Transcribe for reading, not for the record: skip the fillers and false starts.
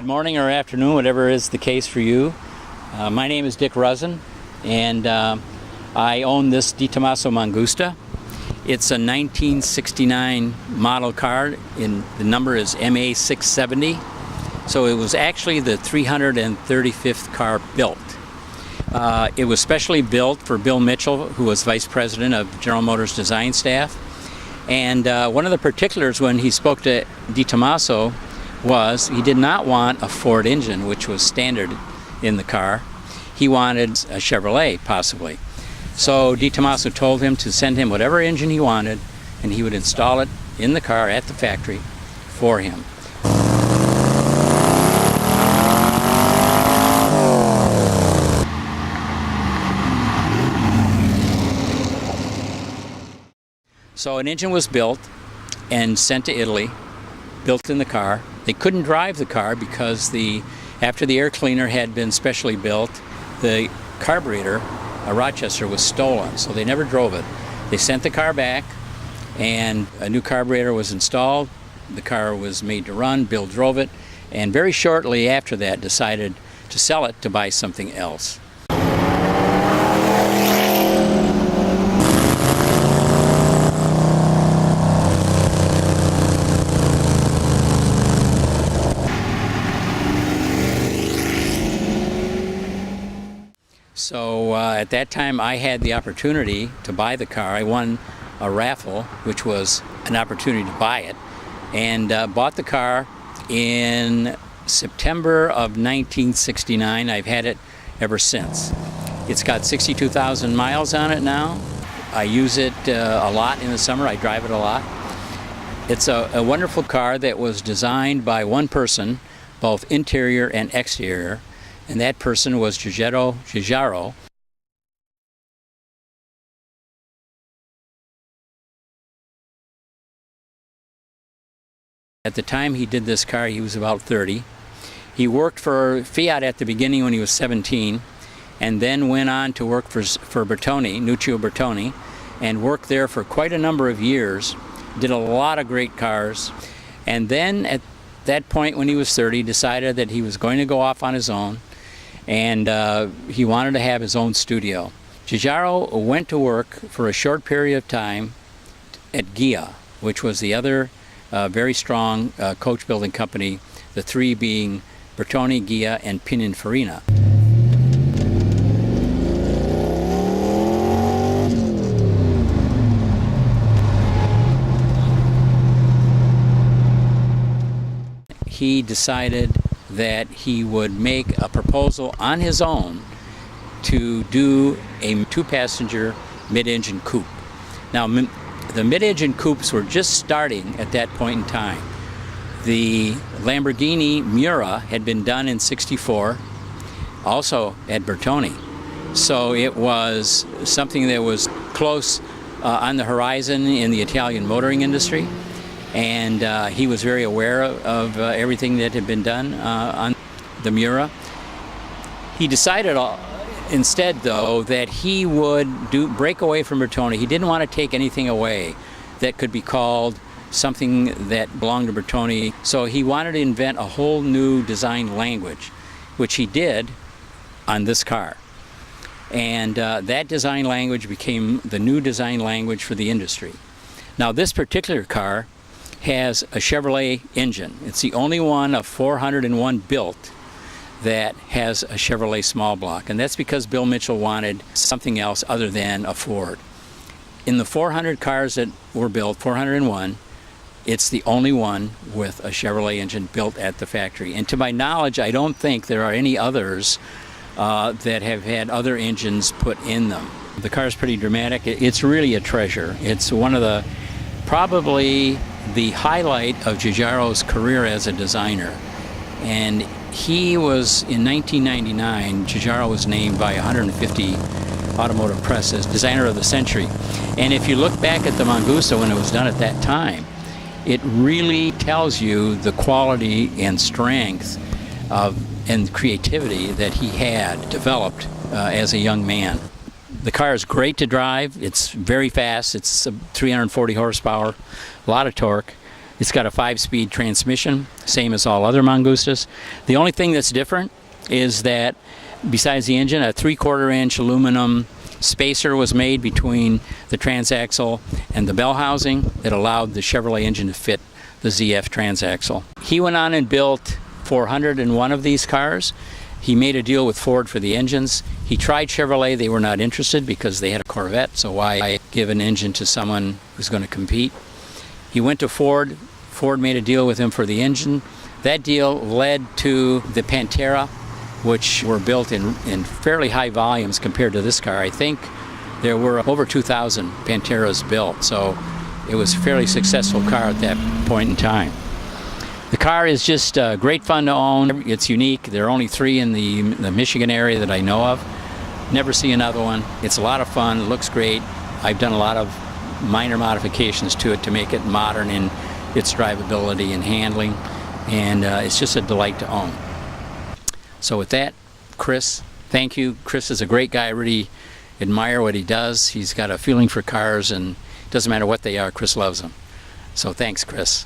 Good morning or afternoon, whatever is the case for you. My name is Dick Rusin, and I own this Tomaso Mangusta. It's a 1969 model car, and the number is MA670. So it was actually the 335th car built. It was specially built for Bill Mitchell, who was vice president of General Motors design staff. And one of the particulars when he spoke to Tomaso was he did not want a Ford engine, which was standard in the car. He wanted a Chevrolet, possibly. So Tomaso told him to send him whatever engine he wanted, and he would install it in the car at the factory for him. So an engine was built and sent to Italy, built in the car. They couldn't drive the car because after the air cleaner had been specially built, the carburetor, a Rochester, was stolen, so they never drove it. They sent the car back, and a new carburetor was installed. The car was made to run. Bill drove it, and very shortly after that decided to sell it to buy something else. So at that time I had the opportunity to buy the car. I won a raffle, which was an opportunity to buy it, and bought the car in September of 1969. I've had it ever since. It's got 62,000 miles on it now. I use it a lot in the summer. I drive it a lot. It's a wonderful car that was designed by one person, both interior and exterior. And that person was Giugiaro. At the time he did this car, he was about 30. He worked for Fiat at the beginning when he was 17, and then went on to work for Bertoni, Nuccio Bertoni, and worked there for quite a number of years. Did a lot of great cars. And then at that point when he was 30, decided that he was going to go off on his own, and he wanted to have his own studio. Giugiaro went to work for a short period of time at Ghia, which was the other very strong coach building company, the three being Bertoni, Ghia, and Pininfarina. He decided that he would make a proposal on his own to do a two-passenger mid-engine coupe. Now, the mid-engine coupes were just starting at that point in time. The Lamborghini Miura had been done in '64, also at Bertoni. So it was something that was close on the horizon in the Italian motoring industry. And he was very aware of everything that had been done on the Miura. He decided instead, though, that he would break away from Bertoni. He didn't want to take anything away that could be called something that belonged to Bertoni. So he wanted to invent a whole new design language, which he did on this car. And that design language became the new design language for the industry. Now, this particular car has a Chevrolet engine. It's the only one of 401 built that has a Chevrolet small block, and that's because Bill Mitchell wanted something else other than a Ford. In the 400 cars that were built, 401, it's the only one with a Chevrolet engine built at the factory. And to my knowledge, I don't think there are any others that have had other engines put in them. The car is pretty dramatic. It's really a treasure. It's one of probably the highlight of Giugiaro's career as a designer. And he was, in 1999, Giugiaro was named by 150 automotive press as designer of the century. And if you look back at the Mangusta when it was done at that time, it really tells you the quality and strength and creativity that he had developed as a young man. The car is great to drive. It's very fast. It's 340 horsepower, a lot of torque. It's got a 5-speed transmission, same as all other Mangustas. The only thing that's different is that besides the engine, a 3/4 inch aluminum spacer was made between the transaxle and the bell housing that allowed the Chevrolet engine to fit the ZF transaxle. He went on and built 401 of these cars. He made a deal with Ford for the engines. He tried Chevrolet. They were not interested because they had a Corvette, so why give an engine to someone who's going to compete? He went to Ford. Ford made a deal with him for the engine. That deal led to the Pantera, which were built in fairly high volumes compared to this car. I think there were over 2,000 Panteras built, so it was a fairly successful car at that point in time. The car is just great fun to own. It's unique. There are only 3 in the Michigan area that I know of. Never see another one. It's a lot of fun. It looks great. I've done a lot of minor modifications to it to make it modern in its drivability and handling, and it's just a delight to own. So with that, Chris, thank you. Chris is a great guy. I really admire what he does. He's got a feeling for cars, and it doesn't matter what they are, Chris loves them. So thanks, Chris.